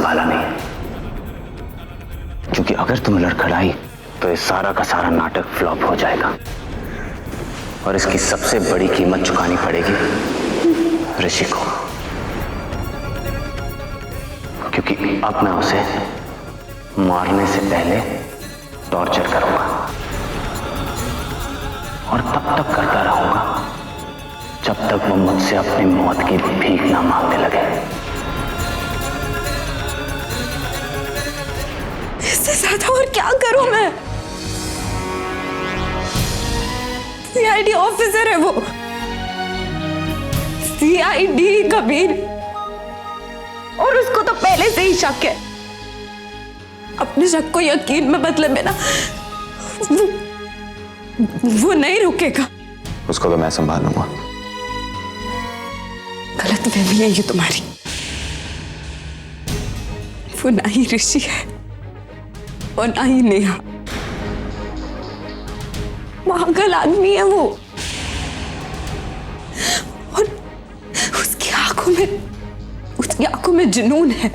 संभाला नहीं, क्योंकि अगर तुम लड़खड़ाई तो ये सारा का सारा नाटक फ्लॉप हो जाएगा और इसकी सबसे बड़ी कीमत चुकानी पड़ेगी ऋषि को, क्योंकि अब मैं उसे मारने से पहले टॉर्चर करूंगा और तब तक करता रहूंगा जब तक वो मुझसे अपनी मौत की भीख ना मांगने लगे। इससे ज्यादा और क्या करूं मैं? सीआईडी ऑफिसर है वो, सीआईडी कबीर, और उसको तो पहले से ही शक है। अपने शक को यकीन में बदले में ना वो नहीं रुकेगा। उसको तो मैं संभालूंगा। गलतफहमी है ये तुम्हारी। वो ना ही ऋषि है और ना ही नेहा। पागल आदमी है वो, और उसकी आंखों में जुनून है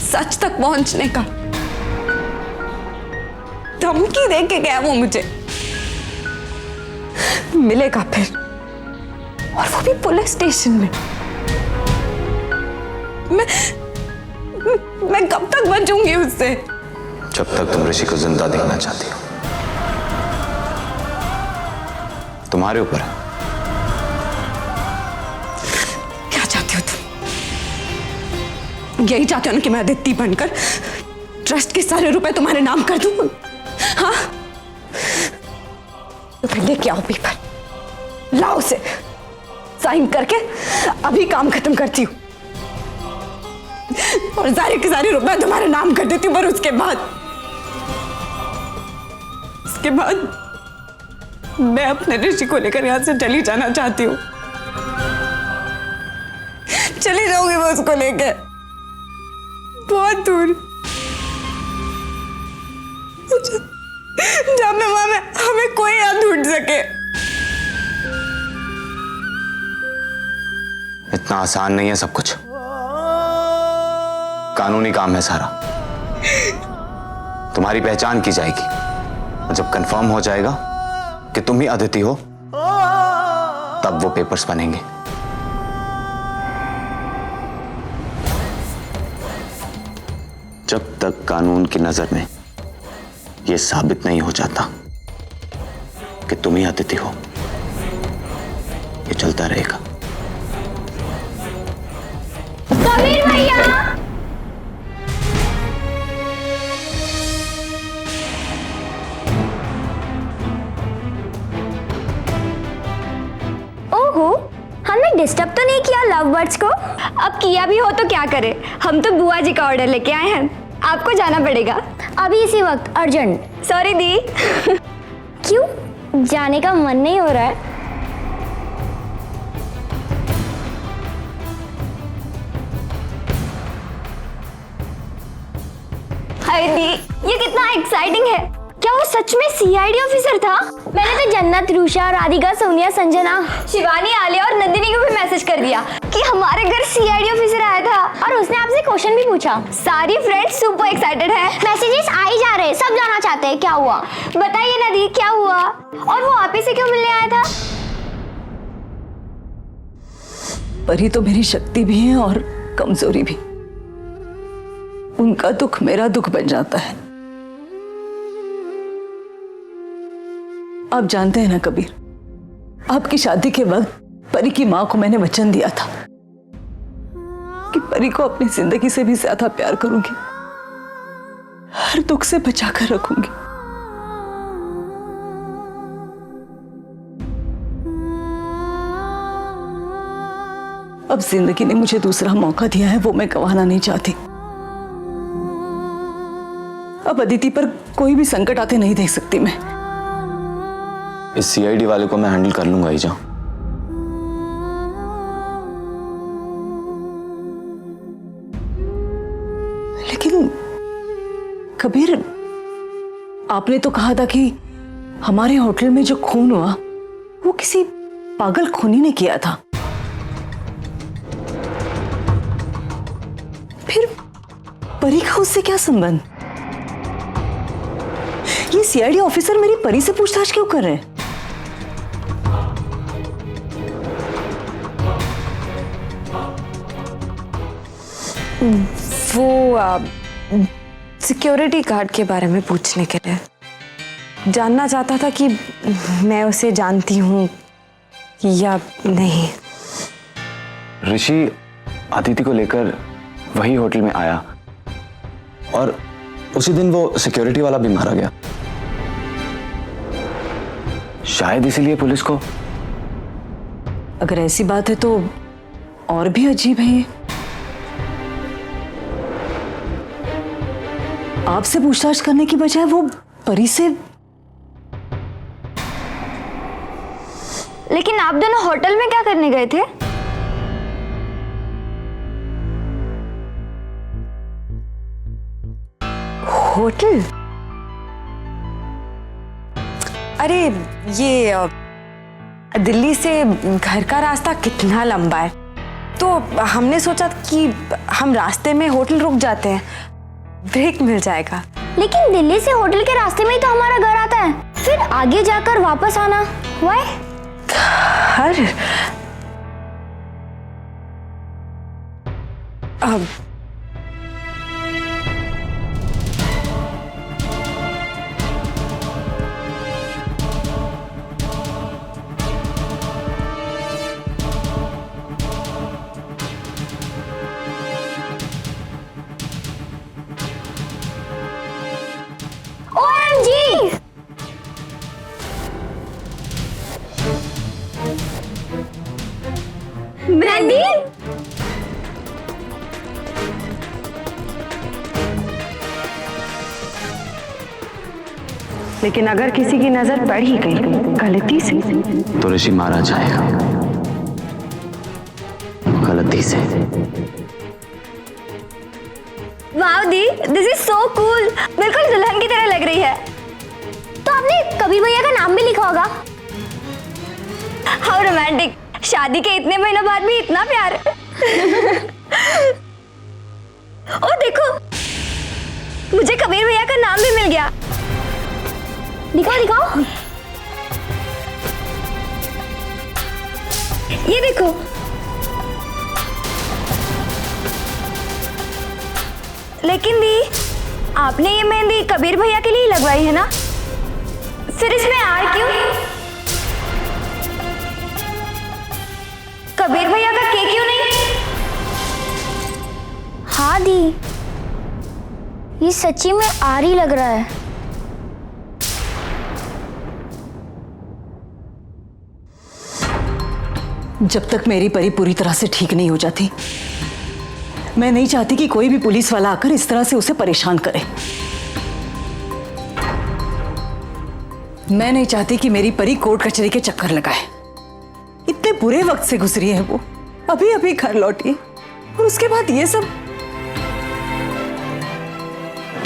सच तक पहुंचने का। धमकी दे के गया वो मुझे, मिलेगा फिर, और वो भी पुलिस स्टेशन में। मैं कब तक बचूंगी उससे? जब तक तुम ऋषि को जिंदा देखना चाहती हो। तुम्हारे ऊपर है। क्या चाहते हो तुम? यही चाहते हो ना कि मैं अदिति बनकर ट्रस्ट के सारे रुपए तुम्हारे नाम कर दूं? हाँ, तो फिर लेके आओ पेपर, लाओ उसे, साइन करके अभी काम खत्म करती हूँ और सारे के सारे रुपए तुम्हारे नाम कर देती हूँ। पर उसके बाद मैं अपने ऋषि को लेकर यहां से चली जाना चाहती हूँ। चली जाऊंगी मैं उसको लेके बहुत दूर, जहां पे वहां में हमें कोई याद ढूंढ सके। इतना आसान नहीं है सब कुछ, कानूनी काम है सारा। तुम्हारी पहचान की जाएगी और जब कंफर्म हो जाएगा कि तुम ही अदिति हो, तब वो पेपर्स बनेंगे। जब तक कानून की नजर में यह साबित नहीं हो जाता कि तुम ही अदिति हो, ये चलता रहेगा। कबीर भैया, ओहो, हमने डिस्टर्ब तो नहीं किया लव बर्ड्स को? अब किया भी हो तो क्या करे, हम तो बुआ जी का ऑर्डर लेके आए हैं। आपको जाना पड़ेगा अभी इसी वक्त, अर्जेंट। सॉरी दी। क्यों जाने का मन नहीं हो रहा है? हाय दी, ये कितना एक्साइटिंग है। क्या वो सच में सीआईडी ऑफिसर था? मैंने तो जन्नत, रूषा, राधिका, सोनिया, संजना, शिवानी, आलिया और नंदिनी को भी मैसेज कर दिया कि हमारे घर सीआईडी ऑफिसर आया था और उसने आपसे क्वेश्चन भी पूछा। सारी फ्रेंड्स सुपर एक्साइटेड है। मैसेजेस आ ही जा रहे हैं, सब जाना चाहते हैं। क्या हुआ बताइए ना दी, क्या हुआ? और वो आप ही से क्यों मिलने आया था? परी तो मेरी शक्ति भी है और कमजोरी भी। उनका दुख मेरा दुख बन जाता है। आप जानते हैं ना कबीर, आपकी शादी के वक्त परी की मां को मैंने वचन दिया था कि परी को अपनी जिंदगी से भी ज्यादा प्यार करूंगी, हर दुख से बचाकर रखूंगी। अब जिंदगी ने मुझे दूसरा मौका दिया है, वो मैं गंवाना नहीं चाहती। अब अदिति पर कोई भी संकट आते नहीं देख सकती मैं। इस सीआईडी वाले को मैं हैंडल कर लूंगा ही जाओ। लेकिन कबीर, आपने तो कहा था कि हमारे होटल में जो खून हुआ वो किसी पागल खूनी ने किया था। परी का उससे क्या संबंध? ये सीआईडी ऑफिसर मेरी परी से पूछताछ क्यों कर रहे हैं? वो सिक्योरिटी गार्ड के बारे में पूछने के लिए जानना चाहता था कि मैं उसे जानती हूँ या नहीं। ऋषि अदिति को लेकर वही होटल में आया और उसी दिन वो सिक्योरिटी वाला भी मारा गया। शायद इसीलिए पुलिस को। अगर ऐसी बात है तो और भी अजीब है ये। आपसे पूछताछ करने की बजाय वो परी से। लेकिन आप दोनों होटल में क्या करने गए थे? होटल? अरे ये दिल्ली से घर का रास्ता कितना लंबा है, तो हमने सोचा कि हम रास्ते में होटल रुक जाते हैं, ब्रेक मिल जाएगा। लेकिन दिल्ली से होटल के रास्ते में ही तो हमारा घर आता है, फिर आगे जाकर वापस आना। व्हाई? घर? अब OMG! मेहंदी? लेकिन अगर किसी की नजर पड़ ही गई गलती से तो ऋषि मारा जाएगा, गलती से। Wow the, this is so cool. बिल्कुल दुल्हन की तरह लग रही है। तो आपने कबीर भैया का नाम भी लिखा होगा। How romantic. शादी के इतने महीनों बाद भी इतना प्यार। ओ देखो, मुझे कबीर भैया का नाम भी मिल गया। दिखाओ दिखाओ, ये देखो। लेकिन दी, आपने ये मेहंदी कबीर भैया के लिए लगवाई है ना? फिर इसमें आर क्यों? कबीर भैया का के क्यों नहीं? हाँ दी, ये सच्ची में आर ही लग रहा है। जब तक मेरी परी पूरी तरह से ठीक नहीं हो जाती, मैं नहीं चाहती कि कोई भी पुलिस वाला आकर इस तरह से उसे परेशान करे। मैं नहीं चाहती कि मेरी परी कोर्ट कचहरी के चक्कर लगाए। इतने बुरे वक्त से गुजरी है वो, अभी अभी घर लौटी, और उसके बाद ये सब।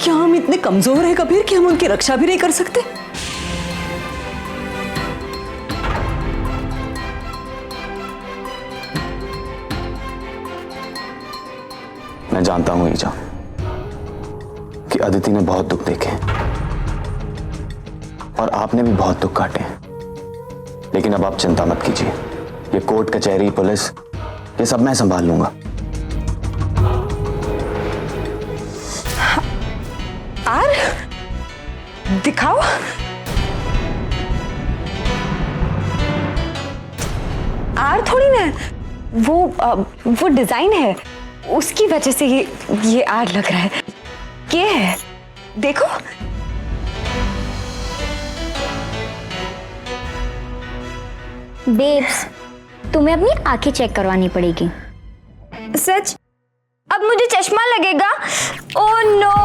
क्या हम इतने कमजोर हैं कबीर कि हम उनकी रक्षा भी नहीं कर सकते? मैं जानता हूं ईजा कि अदिति ने बहुत दुख देखे और आपने भी बहुत दुख काटे, लेकिन अब आप चिंता मत कीजिए। ये कोर्ट कचहरी पुलिस ये सब मैं संभाल लूंगा। आर दिखाओ। आर थोड़ी ना, वो डिजाइन है, उसकी वजह से ये आर लग रहा है। क्या है देखो। बेब्स, तुम्हें अपनी आंखें चेक करवानी पड़ेगी। सच? अब मुझे चश्मा लगेगा? Oh no.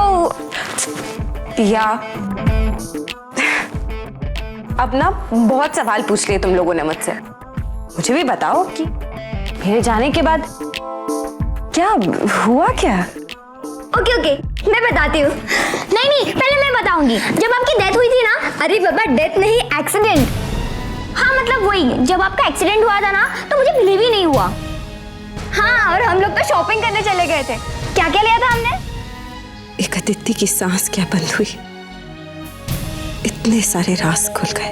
या अब ना बहुत सवाल पूछ लिए तुम लोगों ने मुझसे। मुझे भी बताओ कि मेरे जाने के बाद क्या हुआ क्या? ओके ओके, मैं बताती हूँ। नहीं, पहले मैं बताऊंगी। जब आपकी डेथ हुई थी ना, अरे बाबा डेथ नहीं, एक्सीडेंट। हाँ मतलब वही, जब आपका एक्सीडेंट हुआ था ना, तो मुझे बिलीव ही नहीं हुआ। हाँ, और हम लोग तो शॉपिंग करने चले गए थे। क्या क्या लिया था हमने? एक अदिति की सांस क्या बंद हुई, इतने सारे राज खुल गए।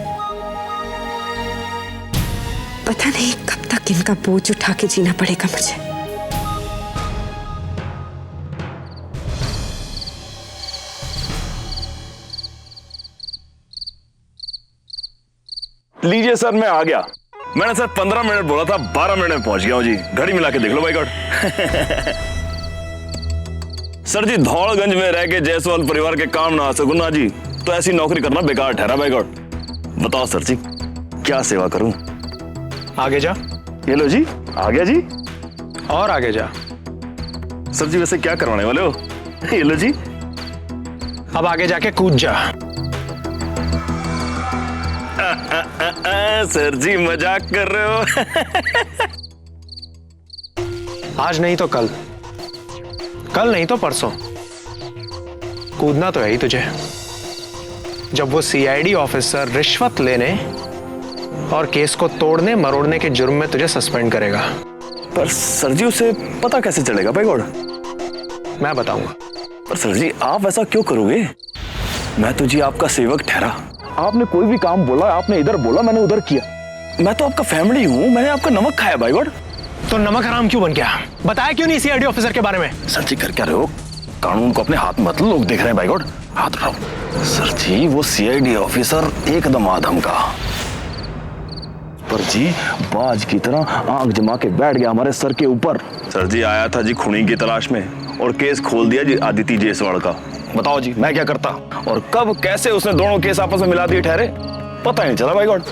पता नहीं कब तक इनका बोझ उठा के जीना पड़ेगा मुझे। लीजिए सर, मैं आ गया। मैंने सर 15 मिनट बोला था, 12 मिनट में पहुंच गया हूं जी। घड़ी मिला के देख लो भाई गॉड। सर जी, धौलगंज में रह के जायसवाल परिवार के काम ना आ सकूं ना जी, तो ऐसी नौकरी करना बेकार ठहरा भाई गॉड। बताओ सर जी, क्या सेवा करूं? आगे जा। ये लो जी, आ गया जी। और आगे जा। सर जी, वैसे क्या करवाने वाले हो? ये लो जी। अब आगे जाके कूद जा। सर जी, मजाक कर रहे हो? आज नहीं तो कल, कल नहीं तो परसों कूदना तो है ही तुझे, जब वो सीआईडी ऑफिसर रिश्वत लेने और केस को तोड़ने मरोड़ने के जुर्म में तुझे सस्पेंड करेगा। पर सर जी, उसे पता कैसे चलेगा भाई गॉड? मैं बताऊंगा। पर सर जी, आप ऐसा क्यों करोगे? मैं तो जी आपका सेवक ठहरा। आपने कोई भी काम बोला, आपने इधर बोला, मैंने उधर किया। मैं तो आपका फैमिली हूं, मैंने आपका नमक खाया भाई गॉड। तो नमक हराम क्यों बन गया? बताया क्यों नहीं सीआईडी ऑफिसर के बारे में? सर जी, कर क्या रहे हो? कानून को अपने हाथ मत लो, लोग देख रहे हैं भाई गॉड। हाथ उठाओ। सर जी, वो सीआईडी ऑफिसर एकदम आदम का, पर जी बाज की तरह आंख जमा के बैठ गया हमारे सर के ऊपर। सर जी, आया था जी खूनी की तलाश में और केस खोल दिया जी आदिति जायसवाल का। बताओ जी, मैं क्या करता और कब कैसे उसने दोनों केस आपस में मिला दिए ठहरे, पता ही नहीं चला भाई गॉड।